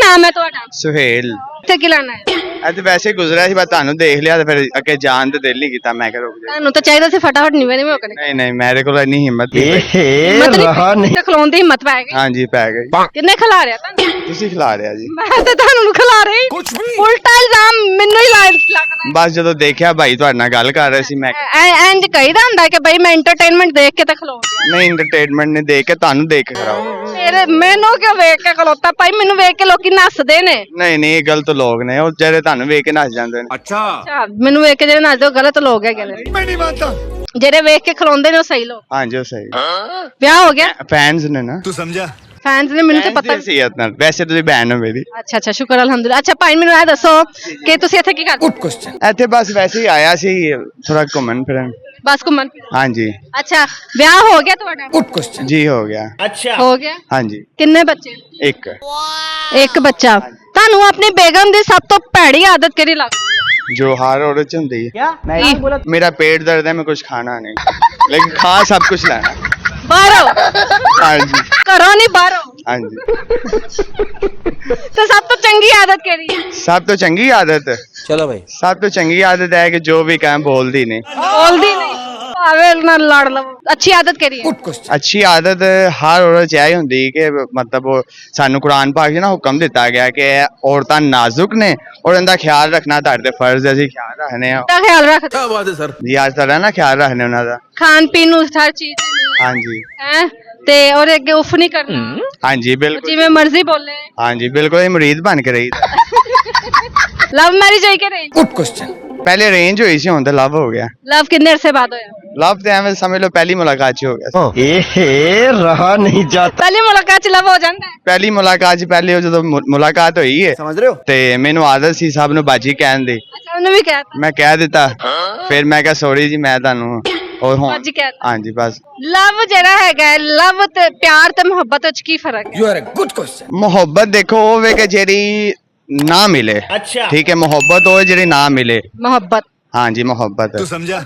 ਨਾਮ ਹੈ ਤੁਹਾਡਾ? ਸੁਹੇਲ। ਇੱਥੇ ਕੀ ਲੈਣਾ ਹੈ? ਅੱਜ ਵੈਸੇ ਗੁਜ਼ਰਿਆ ਸੀ, ਬਸ ਤੁਹਾਨੂੰ ਦੇਖ ਲਿਆ ਤੇ ਫਿਰ ਅੱਗੇ ਜਾਣ ਤੇ ਦਿਲ ਨਹੀਂ ਕੀਤਾ, ਮੈਂ ਕਿਹਾ ਰੁਕ ਜਾ। ਤੁਹਾਨੂੰ ਤਾਂ ਚਾਹੀਦਾ ਸੀ ਫਟਾਫਟ ਨਿਵੇਂ ਨਿਵੇਂ ਹੋ ਕੇ ਨਹੀਂ ਨਹੀਂ, ਮੇਰੇ ਕੋਲ ਇੰਨੀ ਹਿੰਮਤ ਨਹੀਂ। ਨਹੀਂ ਖਲੋਣ ਦੀ ਹਿੰਮਤ ਪੈ ਗਈ। ਹਾਂਜੀ ਪੈ ਗਈ। ਕਿੰਨੇ ਖਿਲਾ ਰਿਹਾ ਤੁਹਾਨੂੰ? ਤੁਸੀਂ ਖਿਲਾ ਰਿਹਾ ਜੀ। ਮੈਂ ਤਾਂ ਤੁਹਾਨੂੰ ਖਿਲਾ ਰਹੀ, ਉਲਟਾ ਇਲਜ਼ਾਮ ਮੈਨੂੰ ਹੀ ਲੱਗਦਾ। ਬਸ ਜਦੋਂ ਦੇਖਿਆ ਭਾਈ ਤੁਹਾਡੇ ਨਾਲ ਗੱਲ ਕਰ ਰਹੇ ਸੀ, ਮੈਂ ਇੰਜ ਕਹੀਦਾ ਹੁੰਦਾ ਕਿ ਬਈ ਮੈਂ ਐਂਟਰਟੇਨਮੈਂਟ ਦੇਖ ਕੇ ਤਾਂ ਖਲੋਉਂਦੀ। ਨਹੀਂ, ਐਂਟਰਟੇਨਮੈਂਟ ਨੇ ਦੇਖ ਕੇ ਤੁਹਾਨੂੰ ਦੇਖ ਕੇ ਖਰਾਬ। ਫਿਰ ਮੈਨੂੰ ਕਿਉਂ ਵੇਖ ਕੇ ਖਲੋਤਾ? ਭਾਈ ਮੈਨੂੰ ਵੇਖ ਕੇ ਲੋਕੀ ਨੱਸਦੇ ਨੇ। ਨਹੀਂ ਨਹੀਂ, ਇਹ ਗਲਤ ਲੋਕ ਨੇ, ਉਹ ਜਿਹੜੇ ਤੁਹਾਨੂੰ ਵੇਖ ਕੇ ਨੱਸ ਜਾਂਦੇ ਨੇ। ਅੱਛਾ, ਮੈਨੂੰ ਵੇਖ ਕੇ ਜਿਹੜੇ ਨੱਸਦੇ ਉਹ ਗਲਤ ਲੋਕ ਹੈਗੇ ਨੇ। ਮੈਂ ਨਹੀਂ ਮੰਨਦਾ। ਜਿਹੜੇ ਵੇਖ ਕੇ ਖਲੋਂਦੇ ਨੇ ਉਹ ਸਹੀ ਲੋਕ। ਹਾਂਜੀ ਉਹ ਸਹੀ। ਵਿਆਹ ਹੋ ਗਿਆ? ਫੈਨਸ ਨੇ ਨਾ। ਤੂੰ ਸਮਝਾ? ਫੈਨਸ ਨੇ, ਮੈਨੂੰ ਤਾਂ ਪਤਾ ਸੀ ਨਾਲ। ਵੈਸੇ ਤੁਸੀਂ ਬੈਨ ਹੋ ਮੇਰੀ। ਅੱਛਾ ਅੱਛਾ, ਸ਼ੁਕਰ ਅਲਹਮਦੁਲਿਲਾ। ਅੱਛਾ ਭਾਈ ਮੈਨੂੰ ਇਹ ਦੱਸੋ ਕਿ ਤੁਸੀਂ ਇੱਥੇ ਕੀ ਕਰਦੇ? ਇੱਥੇ ਬਸ ਵੈਸੇ ਹੀ ਆਇਆ ਸੀ, ਥੋੜਾ ਘੁੰਮਣ ਫਿਰਨ। ਬਸ ਘੁੰਮਣ? ਹਾਂਜੀ। ਅੱਛਾ, ਵਿਆਹ ਹੋ ਗਿਆ ਤੁਹਾਡਾ? ਜੀ ਹੋ ਗਿਆ। ਅੱਛਾ, ਹੋ ਗਿਆ। ਹਾਂਜੀ। ਕਿੰਨੇ ਬੱਚੇ? ਇੱਕ ਬੱਚਾ। ਤੁਹਾਨੂੰ ਆਪਣੀ ਬੇਗਮ ਦੀ ਸਭ ਤੋਂ ਭੈੜੀ ਆਦਤ ਕਿਹੜੀ ਲੱਗਦੀ? ਜੋ हर औरत च होती है। मेरा पेट दर्द है, मैं कुछ खाना नहीं, लेकिन खा सब कुछ लेना। ਬਾਹਰੋਂ? हाँ जी। ਘਰੋਂ ਨਹੀਂ, ਬਾਹਰੋਂ। हाँ जी। ਤੇ ਸਭ ਤੋਂ ਚੰਗੀ ਆਦਤ ਕਿਹੜੀ ਹੈ? सब तो चंगी आदत। चलो भाई। सब तो चंगी आदत है कि जो भी कहें बोलती नहीं। ਬੋਲਦੀ ਨਹੀਂ, ਭਾਵੇਂ ਨਾਲ ਲੜ ਲਵੋ। ਅੱਛੀ ਆਦਤ ਕਿਹੜੀ ਹੈ? अच्छी आदत हर औरत च यही होंदी कि मतलब सानू कुरान पाक च ना हुक्म दिता गया कि औरतां नाजुक ने और इनका ख्याल रखना तुहाडे फर्ज है। ਅਸੀਂ ख्याल रखने ਆ। ਦਾ ਖਿਆਲ ਰੱਖ। क्या बात है सर। ਜੀ ਅੱਜ ਤੱਕ ਨਾ ਖਿਆਲ ਰੱਖਨੇ ਉਹਨਾਂ ਦਾ। ਖਾਣ ਪੀਣ ਨੂੰ ਹਰ ਚੀਜ਼ ਹਾਂਜੀ। ਹੈ ਤੇ ਉਹਦੇ ਅੱਗੇ ਉਫ ਨਹੀਂ ਕਰਨਾ। ਹਾਂਜੀ ਬਿਲਕੁਲ। ਜਿਵੇਂ ਮਰਜ਼ੀ ਬੋਲੇ। ਹਾਂਜੀ ਬਿਲकुल, ਇਹ ਮੁਰੀਦ ਬਣ ਕੇ ਰਹੀ। ਲਵ ਮੈਰਿਜ ਹੋਈ ਕਿ ਨਹੀਂ? Good question. ਪਹਿਲੇ ਅਰੇਂਜ ਹੋਈ ਸੀ, ਹੁਣ ਤਾਂ ਲਵ ਹੋ ਗਿਆ। ਲਵ ਕਿੰਨੇ ਅਰਸੇ ਬਾਅਦ ਹੋਇਆ? ਲਵ ਤੇ ਐਵੇਂ ਸਮਝ ਲਓ ਪਹਿਲੀ ਮੁਲਾਕਾਤ 'ਚ ਹੋ ਗਿਆ। रहा नहीं जाता। ਪਹਿਲੀ ਮੁਲਾਕਾਤ ਚ ਲਵ ਹੋ ਜਾਂਦਾ ਹੈ? ਪਹਿਲੀ ਮੁਲਾਕਾਤ 'ਚ ਪਹਿਲੇ ਉਹ ਜਦੋਂ ਮੁਲਾਕਾਤ ਹੋਈ ਹੈ, समझ रहे हो? ਤੇ ਮੈਨੂੰ ਆਦਤ ਸੀ ਸਭ ਨੂੰ ਬਾਜੀ ਕਹਿਣ ਦੀ। ਅੱਛਾ, ਉਹਨੇ ਵੀ ਕਹਿਤਾ? ਮੈਂ ਕਹਿ ਦਿੱਤਾ, ਫਿਰ ਮੈਂ ਕਿਹਾ ਸੌਰੀ ਜੀ, ਮੈਂ ਤੁਹਾਨੂੰ ਉਹ ਹੁਣ। ਬਾਜੀ ਕਹਿਤਾ? ਹਾਂਜੀ ਬਸ। ਲਵ ਜਿਹੜਾ ਹੈਗਾ, ਲਵ ਤੇ ਪਿਆਰ ਤੇ ਮੁਹੱਬਤ ਵਿੱਚ ਕੀ ਫਰਕ ਹੈ? You are a good question. ਮੁਹੱਬਤ ਦੇਖੋ ਉਹ ਵੇ ਕਿ ਜਿਹੜੀ ਨਾ ਮਿਲੇ। ਅੱਛਾ। ਠੀਕ ਹੈ, ਮੁਹੱਬਤ ਉਹ ਜਿਹੜੀ ਨਾ ਮਿਲੇ। ਮੁਹੱਬਤ? ਹਾਂਜੀ ਮੁਹੱਬਤ। ਤੂੰ ਸਮਝਾ?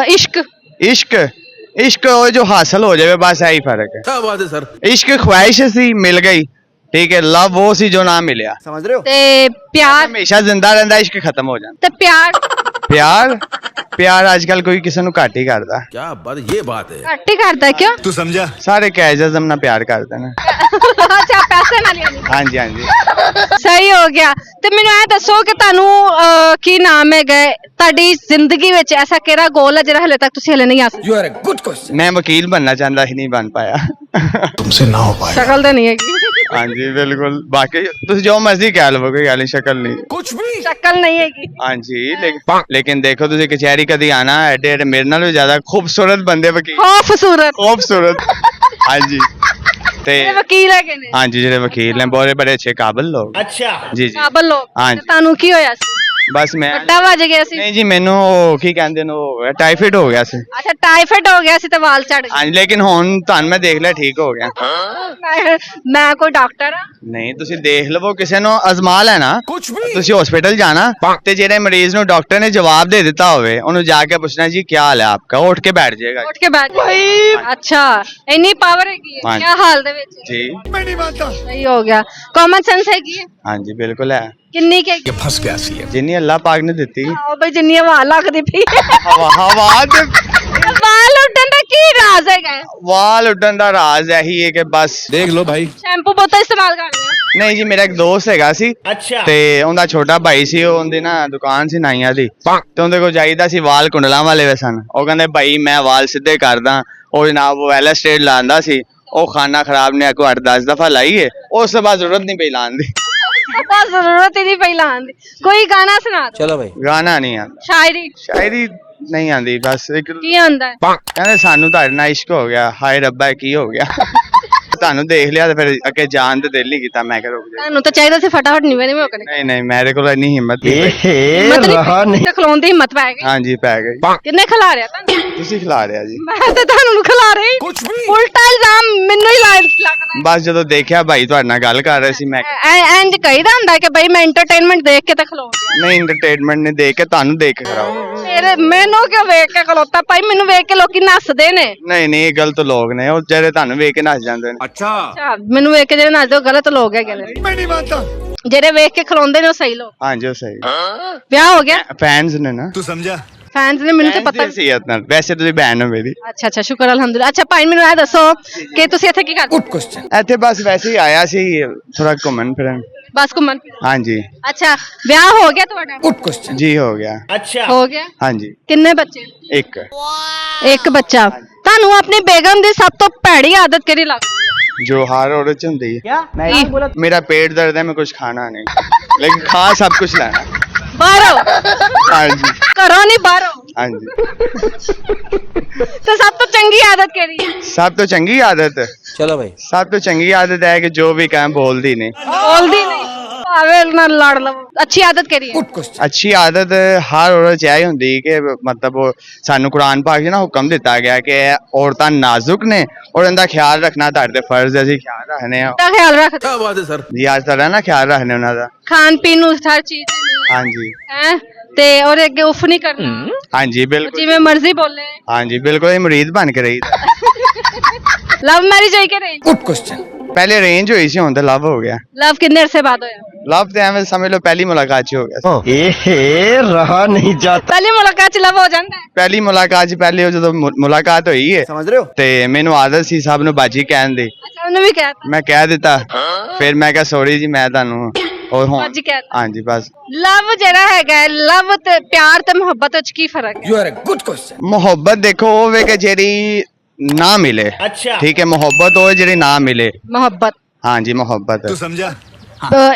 इश्क? इश्क इश्क वो जो हासिल हो जाए, बस यही फर्क है। क्या बात है सर। इश्क ख्वाहिश सी मिल गई, ठीक है। लव वो सी जो ना मिलया। समझ रहे हो? ते प्यार? हमेशा जिंदा रहता, इश्क खत्म हो जाता। ते प्यार? प्यार प्यार आजकल कोई किसी ਨੂੰ ਘੱਟ ਹੀ ਕਰਦਾ। क्या बात, ये बात है। घट ही करता है क्यों? ਤੂੰ ਸਮਝਾ? ਸਾਰੇ ਕੈਜੂਅਲ ਨਾਲ ਪਿਆਰ ਕਰਦੇ ਨੇ। अच्छा, पैसे ना लिया? ਹਾਂਜੀ ਹਾਂਜੀ। ਸਹੀ ਹੋ ਗਿਆ। ਤੇ ਮੈਨੂੰ ਇਹ ਦੱਸੋ ਕਿ ਤੁਹਾਨੂੰ ਕੀ ਨਾਮ ਹੈ ਗਏ ਤੁਹਾਡੀ ਜ਼ਿੰਦਗੀ ਵਿੱਚ ਐਸਾ ਕਿਹੜਾ ਗੋਲ ਹੈ ਜਿਹੜਾ ਹਲੇ ਤੱਕ ਤੁਸੀਂ ਹਲੇ ਨਹੀਂ ਹਾਸਲ? You are a good question. ਮੈਂ ਵਕੀਲ ਬਣਨਾ ਚਾਹੁੰਦਾ ਸੀ, ਨਹੀਂ ਬਣ ਪਾਇਆ। ਤੁਮਸੇ ਨਾ ਹੋ ਪਾਇਆ। ਸ਼ਕਲ ਤਾਂ ਨਹੀਂ ਹੈਗੀ। ਹਾਂਜੀ ਬਿਲਕੁਲ, ਬਾਕੀ ਤੁਸੀਂ ਜੋ ਮਰਜ਼ੀ ਕਹਿ ਲਵੋ, ਕੋਈ ਗੱਲ ਨਹੀਂ, ਸ਼ਕਲ ਨਹੀਂ। ਕੁਝ ਵੀ। ਸ਼ਕਲ ਨਹੀਂ ਹੈਗੀ। ਹਾਂਜੀ ਲੇਕਿਨ ਦੇਖੋ ਤੁਸੀਂ ਕਚਹਿਰੀ ਕਦੀ ਆਣਾ, ਐਡੇ ਐਡੇ ਮੇਰੇ ਨਾਲ ਵੀ ਜ਼ਿਆਦਾ ਖੂਬਸੂਰਤ ਬੰਦੇ ਵਕੀਲ। ਖੂਬਸੂਰਤ? ਖੂਬਸੂਰਤ। ਹਾਂਜੀ ਤੇ ਵਕੀਲ ਹੈਗੇ ਨੇ? ਹਾਂਜੀ ਜਿਹੜੇ ਵਕੀਲ ਨੇ ਬਹੁਤ ਬੜੇ ਅੱਛੇ ਕਾਬਿਲ ਲੋਕ। ਅੱਛਾ ਜੀ ਜੀ। ਕਾਬਲ ਲੋਕ? ਹਾਂਜੀ। ਤੁਹਾਨੂੰ ਕੀ ਹੋਇਆ ਸੀ? ਬਸ ਮੈਂ ਵੱਡਾ ਵੱਜ ਗਿਆ ਸੀ? ਨਹੀਂ ਜੀ, ਮੈਨੂੰ ਉਹ ਕੀ ਕਹਿੰਦੇ ਨੇ, ਉਹ ਟਾਈਫਾਇਡ ਹੋ ਗਿਆ ਸੀ। ਅੱਛਾ, ਟਾਈਫਾਇਡ ਹੋ ਗਿਆ ਸੀ ਤੇ ਵਾਲ ਝੜ ਗਏ? ਹਾਂਜੀ, ਲੇਕਿਨ ਹੁਣ ਤੁਹਾਨੂੰ ਮੈਂ ਦੇਖ ਲਿਆ ਠੀਕ ਹੋ ਗਿਆ। ਮੈਂ ਕੋਈ ਡਾਕਟਰ ਆ? ਨਹੀਂ, ਤੁਸੀਂ ਦੇਖ ਲਵੋ, ਕਿਸੇ ਨੂੰ ਅਜ਼ਮਾ ਲੈਣਾ। ਕੁਝ ਵੀ। ਤੁਸੀਂ ਹਸਪੀਟਲ ਜਾਣਾ ਤੇ ਜਿਹੜੇ ਮਰੀਜ਼ ਨੂੰ ਡਾਕਟਰ ਨੇ ਜਵਾਬ ਦੇ ਦਿੱਤਾ ਹੋਵੇ, ਉਹਨੂੰ ਜਾ ਕੇ ਪੁੱਛਣਾ ਜੀ ਕੀ ਹਾਲ ਹੈ ਆਪਕਾ, ਉਹ ਉੱਠ ਕੇ ਬੈਠ ਜਾਏਗਾ। ਉੱਠ ਕੇ ਬੈਠ ਜਾ। ਅੱਛਾ, ਇੰਨੀ ਪਾਵਰ ਹੈਗੀ ਹੈ? ਹਾਂਜੀ। ਕੀ ਹਾਲ ਦੇ ਵਿੱਚ? ਜੀ ਮੈਂ ਨਹੀਂ ਮੰਨਦਾ। ਸਹੀ ਹੋ ਗਿਆ। ਕਾਮਨ ਸੈਂਸ ਹੈਗੀ ਹੈ? ਹਾਂਜੀ ਬਿਲकुल ਹੈ। ਕਿੰਨੀ ਕਿ? ਇਹ ਫਸ ਗਿਆ ਸੀ। ਜਿੰਨੀ ਅੱਲਾਹ ਪਾਕ ਨੇ ਦਿੱਤੀ। ਆਓ ਬਈ, ਜਿੰਨੀ ਹਵਾ ਲੱਗਦੀ ਪਈ ਹਵਾ ਤੇ ਵਾਲ ਉੱਡਣ ਦਾ ਕੀ ਰਾਜ਼ ਹੈਗਾ? ਵਾਲ ਉੱਡਣ ਦਾ ਰਾਜ਼ ਇਹੀ ਹੈ ਕਿ ਬਸ ਦੇਖ ਲੋ ਭਾਈ। ਸ਼ੈਂਪੂ ਬਹੁਤਾ ਇਸਤੇਮਾਲ ਕਰਦੇ ਆ? ਨਹੀਂ ਜੀ, ਮੇਰਾ ਇੱਕ ਦੋਸਤ ਹੈਗਾ ਸੀ ਅੱਛਾ। ਤੇ ਉਹਦਾ ਛੋਟਾ ਭਾਈ ਸੀ, ਉਹ ਉਹਦੀ ਨਾ ਦੁਕਾਨ ਸੀ ਨਾਈਆਂ ਦੀ, ਤੇ ਉਹਦੇ ਕੋਲ ਜਾਈਦਾ ਸੀ, ਵਾਲ ਕੁੰਡਲਾਂ ਵਾਲੇ ਵੇ ਸਨ। ਉਹ ਕਹਿੰਦੇ ਭਾਈ ਮੈਂ ਵਾਲ ਸਿੱਧੇ ਕਰਦਾ। ਉਹ ਜਨਾਬ ਉਹ ਐਲ ਸਟੇਟ ਲਾਉਂਦਾ ਸੀ, ਉਹ ਖਾਨਾ ਖਰਾਬ ਨੇ ਕੋ 8-10 ਦਫਾ ਲਾਈਏ, ਉਸ ਤੋਂ ਬਾਅਦ ਜ਼ਰੂਰਤ ਨਹੀਂ ਪਈ ਲਾਉਣ ਦੀ। ਜ਼ਰੂਰਤ ਹੀ ਨਹੀਂ ਪਈ ਲਾਉਣ ਦੀ। ਕੋਈ ਗਾਣਾ ਸੁਣਾ ਦਿਓ। चलो भाई। ਗਾਣਾ ਨਹੀਂ ਆਉਂਦਾ, ਸ਼ਾਇਰੀ? ਸ਼ਾਇਰੀ ਨਹੀਂ ਆਉਂਦੀ, ਬਸ ਇੱਕ ਕੀ ਆਉਂਦਾ ਹੈ? ਕਹਿੰਦੇ ਸਾਨੂੰ ਤੁਹਾਡੇ ਨਾਲ ਇਸ਼ਕ ਹੋ ਗਿਆ, ਹਾਏ ਰੱਬਾ ਕੀ ਹੋ ਗਿਆ। ਤੁਹਾਨੂੰ ਦੇਖ ਲਿਆ ਤੇ ਫਿਰ ਅੱਗੇ ਜਾਣ ਤੇ ਦਿਲ ਨਹੀਂ ਕੀਤਾ, ਮੈਂ ਕਿਹਾ ਰੁਕ ਜਾ। ਤੁਹਾਨੂੰ ਤਾਂ ਚਾਹੀਦਾ ਸੀ ਫਟਾਫਟ ਨਿਵੇਂ ਨਿਵੇਂ ਹੋ ਕੇ ਨਹੀਂ ਨਹੀਂ, ਮੇਰੇ ਕੋਲ ਇੰਨੀ ਹਿੰਮਤ ਨਹੀਂ। रहा नहीं। ਖਲੋਣ ਦੀ ਹਿੰਮਤ ਪੈ ਗਈ। ਹਾਂਜੀ ਪੈ ਗਈ। ਕਿੰਨੇ ਖਿਲਾ ਰਿਹਾ ਤੁਹਾਨੂੰ? ਤੁਸੀਂ ਖਿਲਾ ਰਿਹਾ ਜੀ। ਮੈਂ ਤਾਂ ਤੁਹਾਨੂੰ ਖਿਲਾ ਰਹੀ, ਕੁਝ ਵੀ। ਉਲਟਾ ਇਲਜ਼ਾਮ ਮੈਨੂੰ ਹੀ ਲੱਗਦਾ। ਬਸ ਜਦੋਂ ਦੇਖਿਆ ਭਾਈ ਤੁਹਾਡੇ ਨਾਲ ਗੱਲ ਕਰ ਰਹੇ ਸੀ, ਮੈਂ ਇੰਜ ਕਹੀਦਾ ਹੁੰਦਾ ਕਿ ਬਈ ਮੈਂ ਐਂਟਰਟੇਨਮੈਂਟ ਦੇਖ ਕੇ ਤਾਂ ਖਲੋਉਂਦੀ। ਨਹੀਂ, ਐਂਟਰਟੇਨਮੈਂਟ ਨੇ ਦੇਖ ਕੇ ਤੁਹਾਨੂੰ ਦੇਖ ਕੇ ਖਰਾਬ। ਮੇਰੇ ਮੈਨੂੰ ਕਿਉਂ ਵੇਖ ਕੇ ਖਲੋਤਾ ਭਾਈ, ਮੈਨੂੰ ਵੇਖ ਕੇ ਲੋਕੀ ਨੱਸਦੇ ਨੇ। ਨਹੀਂ ਨਹੀਂ, ਇਹ ਗਲਤ ਲੋਕ ਨੇ ਉਹ, ਜਿਹੜੇ ਤੁਹਾਨੂੰ ਵੇਖ ਕੇ ਨੱਸ ਜਾਂਦੇ ਨੇ। ਅੱਛਾ, ਮੈਨੂੰ ਵੇਖ ਕੇ ਜਿਹੜੇ ਨੱਸਦੇ ਉਹ ਗਲਤ ਲੋਕ ਹੈਗੇ ਨੇ, मैं नहीं मानता। ਜਿਹੜੇ ਵੇਖ ਕੇ ਖਲੋਂਦੇ ਨੇ ਉਹ ਸਹੀ ਲੋਕ। ਹਾਂਜੀ ਉਹ ਸਹੀ ਵਿਆਹ ਹੋ ਗਿਆ? ਫੈਨਸ ਨੇ ਨਾ। तू समझा? ਫੈਨਸ ਨੇ, ਮੈਨੂੰ ਤੇ Fans ਪਤਾ। ਦੀ ਸੀਅਤ ਨਾਲ, ਵੈਸੇ ਤੁਸੀਂ ਭੈਣ ਹੋ ਮੇਰੀ। ਅੱਛਾ ਅੱਛਾ, ਸ਼ੁਕਰ ਅਲਹਮਦੁਲਿਲਾ। ਅੱਛਾ ਭਾਈ ਮੈਨੂੰ ਇਹ ਦੱਸੋ ਕਿ ਤੁਸੀਂ ਇੱਥੇ ਕੀ ਕਰਦੇ? Good question. ਇੱਥੇ ਬਸ ਵੈਸੇ ਹੀ ਆਇਆ ਸੀ, ਥੋੜਾ ਘੁੰਮਣ ਫਿਰਨ। ਬਸ ਘੁੰਮਣ ਫਿਰਨ। ਹਾਂਜੀ ਅੱਛਾ, ਵਿਆਹ ਹੋ ਗਿਆ ਤੁਹਾਡਾ? Good question. ਜੀ ਹੋ ਗਿਆ। ਹੋ ਗਿਆ। ਹਾਂਜੀ ਕਿੰਨੇ ਬੱਚੇ? ਇੱਕ। ਇੱਕ ਬੱਚਾ। ਤੁਹਾਨੂੰ ਆਪਣੀ ਬੇਗਮ ਦੀ ਸਭ ਤੋਂ ਭੈੜੀ ਆਦਤ ਕਿਹੜੀ ਲੱਗਦੀ? ਜੋ ਹਰ औरत ਚ ਹੁੰਦੀ ਹੈ। ਕੀ? मेरा पेट दर्द है, मैं कुछ खाना नहीं, लेकिन खा सब कुछ लेना। ਬਾਹਰੋਂ? हाँ जी ਘਰੋਂ ਨਹੀਂ, ਬਾਹਰੋਂ। हाँ जी। ਤੇ ਸਭ ਤੋਂ ਚੰਗੀ ਆਦਤ ਕਿਹੜੀ ਹੈ? सब तो चंगी आदत है, चलो भाई। सब तो चंगी आदत है कि जो भी कहें बोल दी नहीं। ਬੋਲਦੀ ਨਹੀਂ, ਭਾਵੇਂ ਨਾਲ ਲੜ ਲਵੋ। ਅੱਛੀ ਆਦਤ ਕਿਹੜੀ ਹੈ? Good question. अच्छी आदत हर औरत ਚ ਇਹ ਹੁੰਦੀ ਕਿ ਮਤਲਬ ਉਹ ਸਾਨੂੰ ਕੁਰਾਨ ਪਾਕ 'ਚ ਨਾ ਹੁਕਮ ਦਿੱਤਾ ਗਿਆ ਕਿ ਔਰਤਾਂ ਨਾਜ਼ੁਕ ਨੇ ਔਰ ਇਹਦਾ ਖਿਆਲ ਰੱਖਣਾ ਤੁਹਾਡੇ ਫਰਜ਼ ਹੈ। ਅਸੀਂ ਖਿਆਲ ਰੱਖਨੇ ਆ ਦਾ ਖਿਆਲ ਰੱਖ। क्या बात है सर। ਜੀ, ਅੱਜ ਤੱਕ ਨਾ ਖਿਆਲ ਰੱਖਨੇ ਉਹਨਾਂ ਦਾ। ਖਾਣ ਪੀਣ ਨੂੰ ਹਰ ਚੀਜ਼ ਹਾਂਜੀ ਹੈ ਤੇ ਉਹਦੇ ਅੱਗੇ ਉਫ ਨਹੀਂ ਕਰਨਾ, ਹਾਂਜੀ ਬਿਲਕੁਲ। ਜਿਵੇਂ ਮਰਜ਼ੀ ਬੋਲੇ। ਹਾਂਜੀ ਬਿਲਕੁਲ, ਇਹ ਮੁਰੀਦ ਬਣ ਕੇ ਰਹੀ। ਲਵ ਮੈਰਿਜ ਹੋਈ ਕਿ ਨਹੀਂ? Good question. ਪਹਿਲੇ ਅਰੇਂਜ ਹੋਈ ਸੀ, ਹੁਣ ਤਾਂ ਲਵ ਹੋ ਗਿਆ। ਲਵ ਕਿੰਨੇ ਅਰਸੇ ਬਾਅਦ ਹੋਇਆ? ਲਵ ਤੇ ਐਵੇਂ ਸਮਝ ਲਓ ਪਹਿਲੀ ਮੁਲਾਕਾਤ 'ਚ ਹੋ ਗਿਆ ਸੀ। ए रहा नहीं जाता। ਪਹਿਲੀ ਮੁਲਾਕਾਤ ਚ ਲਵ ਹੋ ਜਾਂਦਾ ਹੈ? ਪਹਿਲੀ ਮੁਲਾਕਾਤ 'ਚ ਪਹਿਲੇ ਉਹ ਜਦੋਂ ਮੁਲਾਕਾਤ ਹੋਈ ਹੈ समझ रहे हो? ਤੇ ਮੈਨੂੰ ਆਦਤ ਸੀ ਸਭ ਨੂੰ ਬਾਜੀ ਕਹਿਣ ਦੀ। ਅੱਛਾ, ਉਹਨੇ ਵੀ ਕਹਿਤਾ ਮੈਂ ਕਹਿ ਦਿੱਤਾ, ਫਿਰ ਮੈਂ ਕਿਹਾ ਸੌਰੀ ਜੀ, ਮੈਂ ਤੁਹਾਨੂੰ ਉਹ ਹੁਣ ਬਾਜੀ ਕਹਿਤਾ। ਹਾਂਜੀ ਬਸ। ਲਵ ਜਿਹੜਾ ਹੈਗਾ, ਲਵ ਤੇ ਪਿਆਰ ਤੇ ਮੁਹੱਬਤ ਵਿੱਚ ਕੀ ਫਰਕ ਹੈ? You are a good question। ਮੁਹੱਬਤ ਦੇਖੋ ਉਹ ਵੇ ਕਿ ਜਿਹੜੀ ਨਾ ਮਿਲੇ। अच्छा। ਠੀਕ ਹੈ, ਮੁਹੱਬਤ ਉਹ ਹੈ ਜਿਹੜੀ ਨਾ ਮਿਲੇ। ਮੁਹੱਬਤ, ਹਾਂਜੀ ਮੁਹੱਬਤ। तू समझा?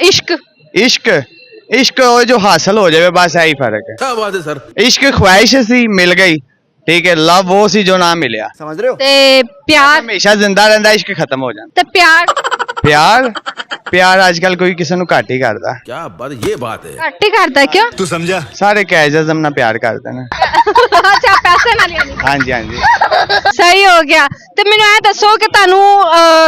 ਇਸ਼ਕ। ਇਸ਼ਕ, ਇਸ਼ਕ ਉਹ ਜੋ ਹਾਸਲ ਹੋ ਜਾਵੇ, ਬਸ ਇਹੀ ਫਰਕ ਹੈ। क्या बात है सर। ਇਸ਼ਕ ਖੁਆਇਸ਼ ਸੀ, ਮਿਲ ਗਈ। ਠੀਕ ਹੈ, ਲਵ ਉਹ ਸੀ ਜੋ ਨਾ ਮਿਲਿਆ। समझ रहे हो? ਤੇ ਪਿਆਰ, ਹਮੇਸ਼ਾ ਜ਼ਿੰਦਾ ਰਹਿੰਦਾ, ਇਸ਼ਕ ਖਤਮ ਹੋ ਜਾਂਦਾ। ਤੇ ਪਿਆਰ ਪਿਆਰ, ਪਿਆਰ ਅੱਜ ਕੱਲ ਕੋਈ ਕਿਸੇ ਨੂੰ ਘੱਟ ਹੀ ਕਰਦਾ। क्या बात, ये बात है। ਘੱਟ ਹੀ ਕਰਦਾ ਕਿਉਂ? तू समझा? ਸਾਰੇ ਕੈਜਜ਼ਮ ਨਾਲ ਪਿਆਰ ਕਰਦੇ ਨੇ। ਅੱਛਾ, ਪੈਸੇ ਨਾਲ ਯਾਨੀ। ਹਾਂਜੀ ਹਾਂਜੀ। ਸਹੀ ਹੋ ਗਿਆ। ਤੇ ਮੈਨੂੰ ਇਹ ਦੱਸੋ ਕਿ ਤੁਹਾਨੂੰ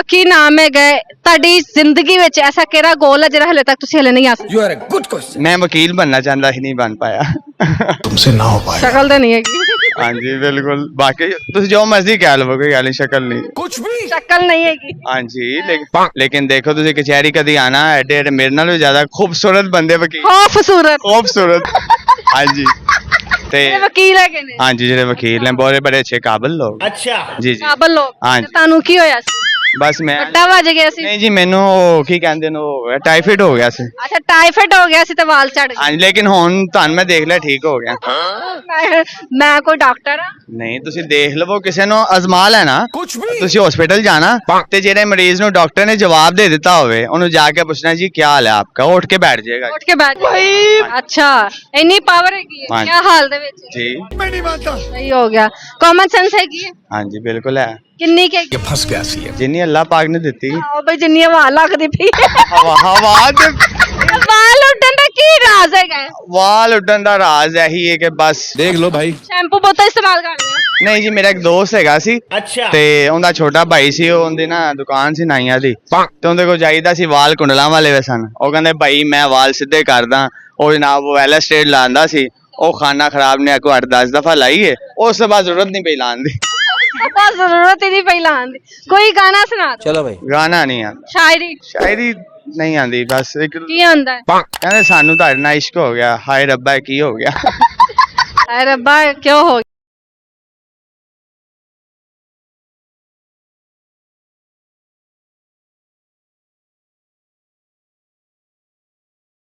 ਕੀ ਨਾਮ ਹੈਗਾ, ਤੁਹਾਡੀ ਜ਼ਿੰਦਗੀ ਵਿੱਚ ਐਸਾ ਕਿਹੜਾ ਗੋਲ ਹੈ ਜਿਹੜਾ ਹਲੇ ਤੱਕ ਤੁਸੀਂ ਹਲੇ ਨਹੀਂ ਹਾਸਲ? You are a good question। ਮੈਂ ਵਕੀਲ ਬਣਨਾ ਚਾਹੁੰਦਾ ਸੀ, ਨਹੀਂ ਬਣ ਪਾਇਆ। तुमसे ना हो पाएगा। ਸ਼ਕਲ ਤਾਂ ਨਹੀਂ ਹੈਗੀ। ਹਾਂਜੀ ਬਿਲਕੁਲ, ਬਾਕੀ ਤੁਸੀਂ ਜੋ ਮਰਜ਼ੀ ਕਹਿ ਲਵੋ, ਕੋਈ ਗੱਲ ਨਹੀਂ, ਸ਼ਕਲ ਨਹੀਂ। कुछ भी। ਸ਼ਕਲ ਨਹੀਂ ਹੈਗੀ। ਹਾਂਜੀ ਲੇਕਿਨ ਦੇਖੋ ਤੁਸੀਂ ਕਚਹਿਰੀ ਕਦੀ ਆਣਾ, ਐਡੇ ਐਡੇ ਮੇਰੇ ਨਾਲ ਵੀ ਜ਼ਿਆਦਾ ਖੂਬਸੂਰਤ ਬੰਦੇ ਵਕੀਲ, ਖੂਬਸੂਰਤ ਖੂਬਸੂਰਤ। ਹਾਂਜੀ ਤੇ ਇਹ ਵਕੀਲ ਹੈਗੇ ਨੇ, ਹਾਂਜੀ ਜਿਹੜੇ ਵਕੀਲ ਨੇ ਬਹੁਤ ਬੜੇ ਅੱਛੇ ਕਾਬਿਲ ਲੋਕ। अच्छा। ਜੀ ਜੀ ਕਾਬਲ ਲੋਕ। ਹਾਂਜੀ। ਤੇ ਤੁਹਾਨੂੰ ਕੀ ਹੋਇਆ ਸੀ? ਬਸ ਮੈਂ ਵੱਡਾ ਵੱਜ ਗਿਆ ਸੀ? ਨਹੀਂ ਜੀ, ਮੈਨੂੰ ਉਹ ਕੀ ਕਹਿੰਦੇ ਨੇ, ਉਹ ਟਾਈਫਾਇਡ ਹੋ ਗਿਆ ਸੀ। ਅੱਛਾ, ਟਾਈਫਾਇਡ ਹੋ ਗਿਆ ਸੀ ਤੇ ਵਾਲ ਝੜ ਗਏ। ਹਾਂਜੀ ਲੇਕਿਨ ਹੁਣ ਤੁਹਾਨੂੰ ਮੈਂ ਦੇਖ ਲਿਆ, ਠੀਕ ਹੋ ਗਿਆ। ਮੈਂ ਕੋਈ ਡਾਕਟਰ ਆ? ਨਹੀਂ ਤੁਸੀਂ ਦੇਖ ਲਵੋ, ਕਿਸੇ ਨੂੰ ਅਜ਼ਮਾ ਲੈਣਾ। कुछ भी। ਤੁਸੀਂ ਹਸਪੀਟਲ ਜਾਣਾ ਤੇ ਜਿਹੜੇ ਮਰੀਜ਼ ਨੂੰ ਡਾਕਟਰ ਨੇ ਜਵਾਬ ਦੇ ਦਿੱਤਾ ਹੋਵੇ, ਉਹਨੂੰ ਜਾ ਕੇ ਪੁੱਛਣਾ ਜੀ ਕੀ ਹਾਲ ਹੈ ਆਪਕਾ, ਉਹ ਉੱਠ ਕੇ ਬੈਠ ਜਾਏਗਾ। ਉੱਠ ਕੇ ਬੈਠ ਜਾ। ਅੱਛਾ, ਇੰਨੀ ਪਾਵਰ ਹੈਗੀ ਹੈ ਹਾਂਜੀ। ਕੀ ਹਾਲ ਦੇ ਵਿੱਚ? ਜੀ मैं नहीं मानता। ਸਹੀ ਹੋ ਗਿਆ। ਕਾਮਨ ਸੈਂਸ ਹੈਗੀ ਹੈ? ਹਾਂਜੀ ਬਿਲकुल ਹੈ, ਕਿੰਨੀ ਕੁ ਹੈਗੀ? ये फंस गया सी है। ਜਿੰਨੀ ਅੱਲਾਹ ਪਾਕ ਨੇ ਦਿੱਤੀ। ਆਓ ਬਈ, ਜਿੰਨੀ ਹਵਾ ਲੱਗਦੀ ਪਈ ਹਵਾ ਤੇ ਵਾਲ ਉੱਡਣ ਦਾ ਕੀ ਰਾਜ਼ ਹੈਗਾ? ਵਾਲ ਉੱਡਣ ਦਾ ਰਾਜ਼ ਇਹੀ ਹੈ ਕਿ ਬਸ देख लो भाई। ਸ਼ੈਂਪੂ ਬਹੁਤਾ ਇਸਤੇਮਾਲ ਕਰਦੇ ਆ? ਨਹੀਂ ਜੀ, ਮੇਰਾ ਇੱਕ ਦੋਸਤ ਹੈਗਾ ਸੀ अच्छा। ਤੇ ਉਹਦਾ ਛੋਟਾ ਭਾਈ ਸੀ, ਉਹ ਉਹਦੀ ਨਾ ਦੁਕਾਨ ਸੀ ਨਾਈਆਂ ਦੀ, ਤੇ ਉਹਦੇ ਕੋਲ ਜਾਈਦਾ ਸੀ, ਵਾਲ ਕੁੰਡਲਾਂ ਵਾਲੇ ਵੇ ਸਨ। ਉਹ ਕਹਿੰਦੇ ਭਾਈ ਮੈਂ ਵਾਲ ਸਿੱਧੇ ਕਰਦਾ। ਉਹ ਜਨਾਬ ਉਹ ਐਲ ਸਟੇਟ ਲਾਉਂਦਾ ਸੀ, ਉਹ ਖਾਨਾ ਖਰਾਬ ਨੇ ਕੋ 8-10 ਦਫਾ ਲਾਈ ਹੈ, ਉਸ ਤੋਂ ਬਾਅਦ ਜ਼ਰੂਰਤ ਨਹੀਂ ਪਈ ਲਾਉਣ ਦੀ। ਬਸ ਜ਼ਰੂਰਤ ਹੀ ਨਹੀਂ ਪਈ ਲਾਉਣ ਦੀ। ਕੋਈ ਗਾਣਾ ਸੁਣਾ ਦਿਓ। चलो भाई। ਗਾਣਾ ਨਹੀਂ ਆਉਂਦਾ, ਸ਼ਾਇਰੀ ਸ਼ਾਇਰੀ ਨਹੀਂ ਆਉਂਦੀ, ਬਸ ਇੱਕ ਕੀ ਹੁੰਦਾ ਹੈ? ਕਹਿੰਦੇ ਸਾਨੂੰ ਤੁਹਾਡੇ ਨਾਲ ਇਸ਼ਕ ਹੋ ਗਿਆ, ਹਾਏ ਰੱਬਾ ਇਹ ਕੀ ਹੋ ਗਿਆ। ਹਾਏ ਰੱਬਾ ਕਿਉਂ ਹੋ